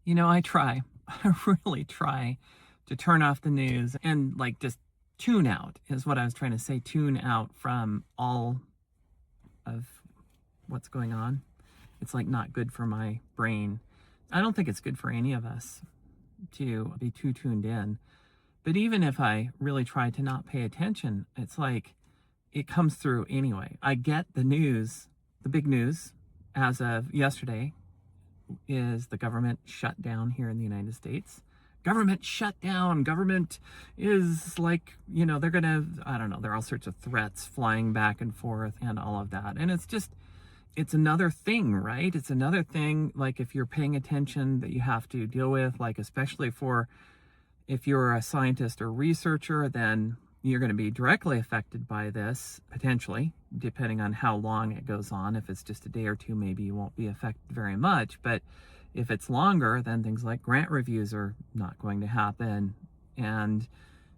I try, I really try to turn off the news and like just tune out, is what I was trying to say. Tune out from all of what's going on. It's like not good for my brain. I don't think it's good for any of us to be too tuned in. But even if I really try to not pay attention, it's like it comes through anyway. I get the news, the big news as of yesterday is the government shutdown here in the United States. Government shutdown. Government is like, they're going to, I don't know, there are all sorts of threats flying back and forth and all of that. And it's another thing, right? It's another thing, like if you're paying attention, that you have to deal with, like especially if you're a scientist or researcher, then you're going to be directly affected by this, potentially, depending on how long it goes on. If it's just a day or two, maybe you won't be affected very much. But if it's longer, then things like grant reviews are not going to happen, and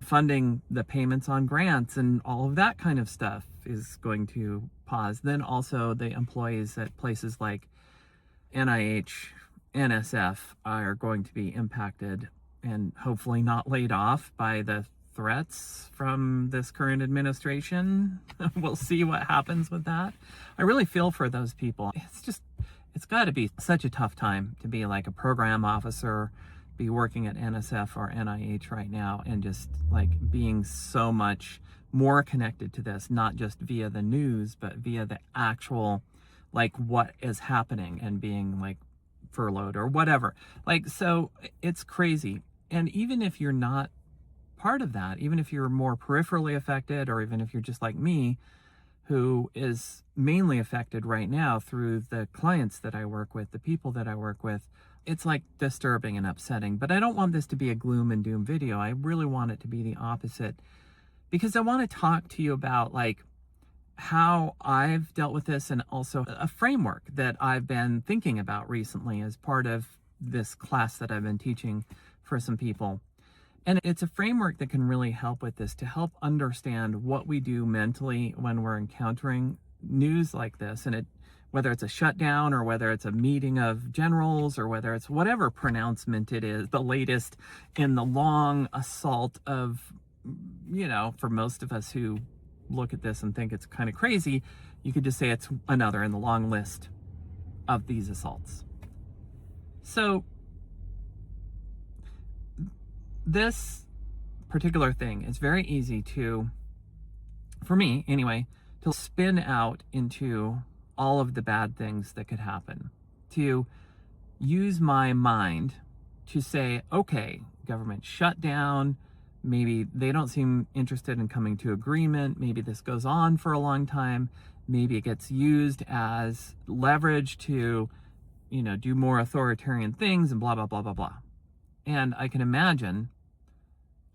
funding the payments on grants and all of that kind of stuff is going to pause. Then also the employees at places like NIH, NSF are going to be impacted and hopefully not laid off by the threats from this current administration. We'll see what happens with that. I really feel for those people. It's got to be such a tough time to be like a program officer, be working at NSF or NIH right now, and just like being so much more connected to this, not just via the news, but via the actual, like what is happening, and being like furloughed or whatever. Like, so it's crazy. And even if you're not part of that, even if you're more peripherally affected, or even if you're just like me, who is mainly affected right now through the clients that I work with, the people that I work with, it's like disturbing and upsetting. But I don't want this to be a gloom and doom video. I really want it to be the opposite, because I want to talk to you about like how I've dealt with this, and also a framework that I've been thinking about recently as part of this class that I've been teaching for some people. And it's a framework that can really help with this, to help understand what we do mentally when we're encountering news like this. And whether it's a shutdown, or whether it's a meeting of generals, or whether it's whatever pronouncement it is, the latest in the long assault of, for most of us who look at this and think it's kind of crazy, you could just say it's another in the long list of these assaults. So this particular thing is very easy to, for me anyway, to spin out into all of the bad things that could happen, to use my mind to say, okay, government shutdown, maybe they don't seem interested in coming to agreement, maybe this goes on for a long time, maybe it gets used as leverage to, do more authoritarian things and blah, blah, blah, blah, blah. And I can imagine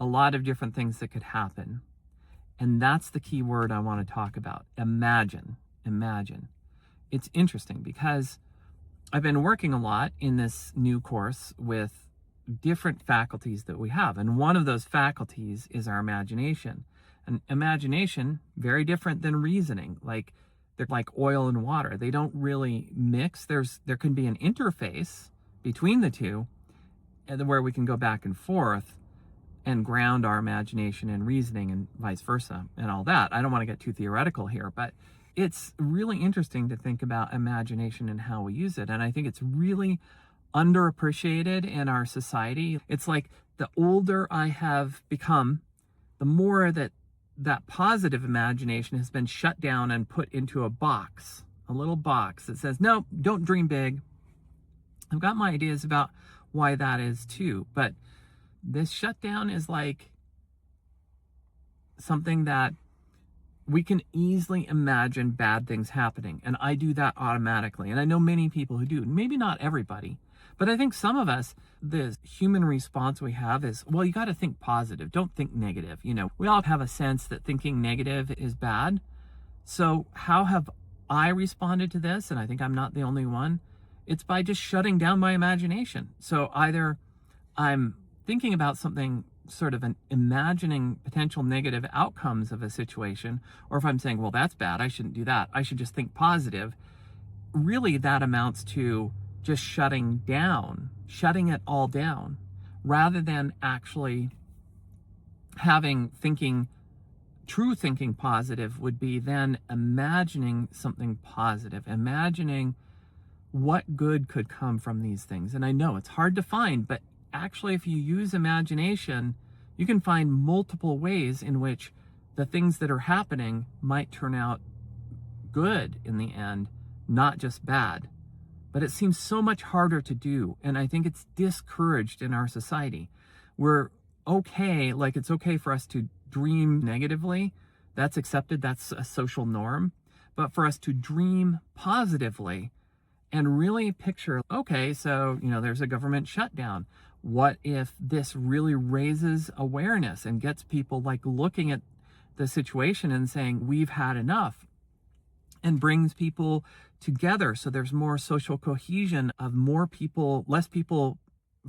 a lot of different things that could happen. And that's the key word I want to talk about. Imagine. It's interesting because I've been working a lot in this new course with different faculties that we have. And one of those faculties is our imagination. And imagination, very different than reasoning. Like, they're like oil and water. They don't really mix. There can be an interface between the two, and where we can go back and forth and ground our imagination and reasoning, and vice versa, and all that. I don't want to get too theoretical here, but it's really interesting to think about imagination and how we use it. And I think it's really underappreciated in our society. It's like the older I have become, the more that positive imagination has been shut down and put into a little box that says, no, don't dream big. I've got my ideas about why that is too, but this shutdown is like something that we can easily imagine bad things happening. And I do that automatically. And I know many people who do, maybe not everybody, but I think some of us, the human response we have is, well, you got to think positive. Don't think negative. We all have a sense that thinking negative is bad. So how have I responded to this? And I think I'm not the only one. It's by just shutting down my imagination. So either I'm thinking about something, sort of imagining potential negative outcomes of a situation, or if I'm saying, well, that's bad, I shouldn't do that, I should just think positive, really that amounts to just shutting down shutting it all down rather than actually true thinking positive would be then imagining something positive, imagining what good could come from these things. And I know it's hard to find, but actually, if you use imagination, you can find multiple ways in which the things that are happening might turn out good in the end, not just bad. But it seems so much harder to do, and I think it's discouraged in our society. We're okay, like it's okay for us to dream negatively. That's accepted, that's a social norm. But for us to dream positively and really picture, okay, so, there's a government shutdown. What if this really raises awareness and gets people like looking at the situation and saying, we've had enough, and brings people together so there's more social cohesion of more people, less people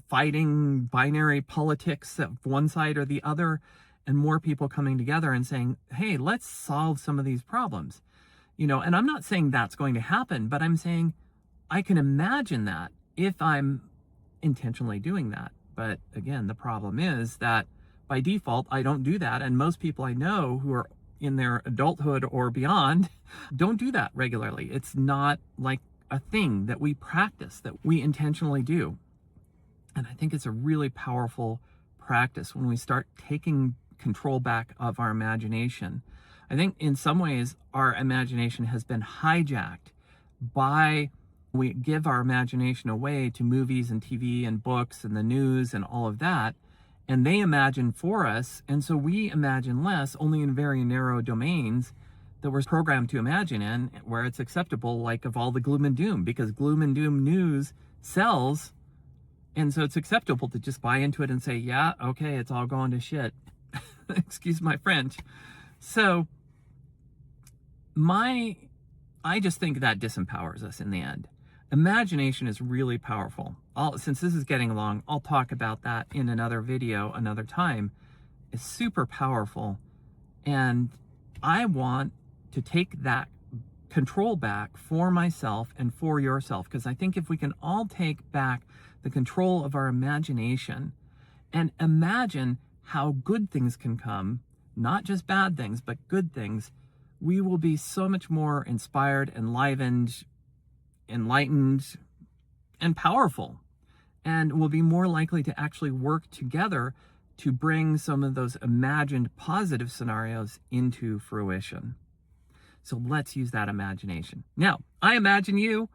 fighting binary politics of one side or the other, and more people coming together and saying, hey, let's solve some of these problems. And I'm not saying that's going to happen, but I'm saying I can imagine that if I'm intentionally doing that. But again, the problem is that by default, I don't do that. And most people I know who are in their adulthood or beyond don't do that regularly. It's not like a thing that we practice, that we intentionally do. And I think it's a really powerful practice when we start taking control back of our imagination. I think in some ways our imagination has been hijacked by, we give our imagination away to movies and TV and books and the news and all of that, and they imagine for us, and so we imagine less, only in very narrow domains that we're programmed to imagine in, where it's acceptable, like of all the gloom and doom, because gloom and doom news sells, and so it's acceptable to just buy into it and say, yeah, okay, it's all going to shit. Excuse my French. So I just think that disempowers us in the end. Imagination is really powerful. Since this is getting long, I'll talk about that in another video another time. It's super powerful. And I want to take that control back for myself and for yourself, because I think if we can all take back the control of our imagination and imagine how good things can come, not just bad things, but good things, we will be so much more inspired, enlivened, enlightened, and powerful. And we'll be more likely to actually work together to bring some of those imagined positive scenarios into fruition. So let's use that imagination. Now, I imagine you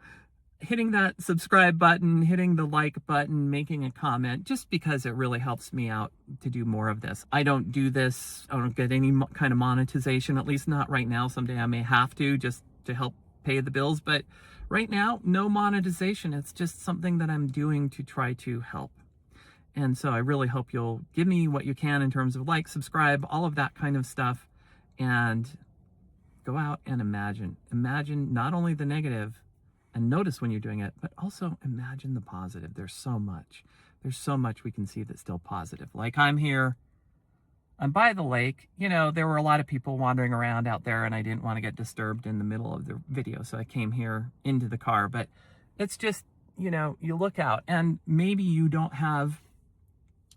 hitting that subscribe button, hitting the like button, making a comment, just because it really helps me out to do more of this. I don't do this, I don't get any kind of monetization, at least not right now. Someday I may have to, just to help pay the bills, but right now, no monetization. It's just something that I'm doing to try to help. And so I really hope you'll give me what you can in terms of like, subscribe, all of that kind of stuff, and go out and imagine. Imagine not only the negative, and notice when you're doing it, but also imagine the positive. There's so much we can see that's still positive. Like I'm here, I'm by the lake. There were a lot of people wandering around out there, and I didn't want to get disturbed in the middle of the video, so I came here into the car. But it's just, you look out, and maybe you don't have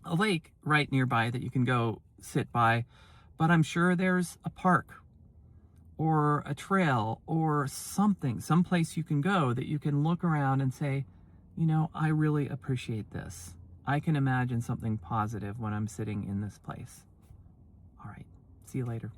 a lake right nearby that you can go sit by, but I'm sure there's a park or a trail or something, someplace you can go that you can look around and say, I really appreciate this. I can imagine something positive when I'm sitting in this place. All right. See you later.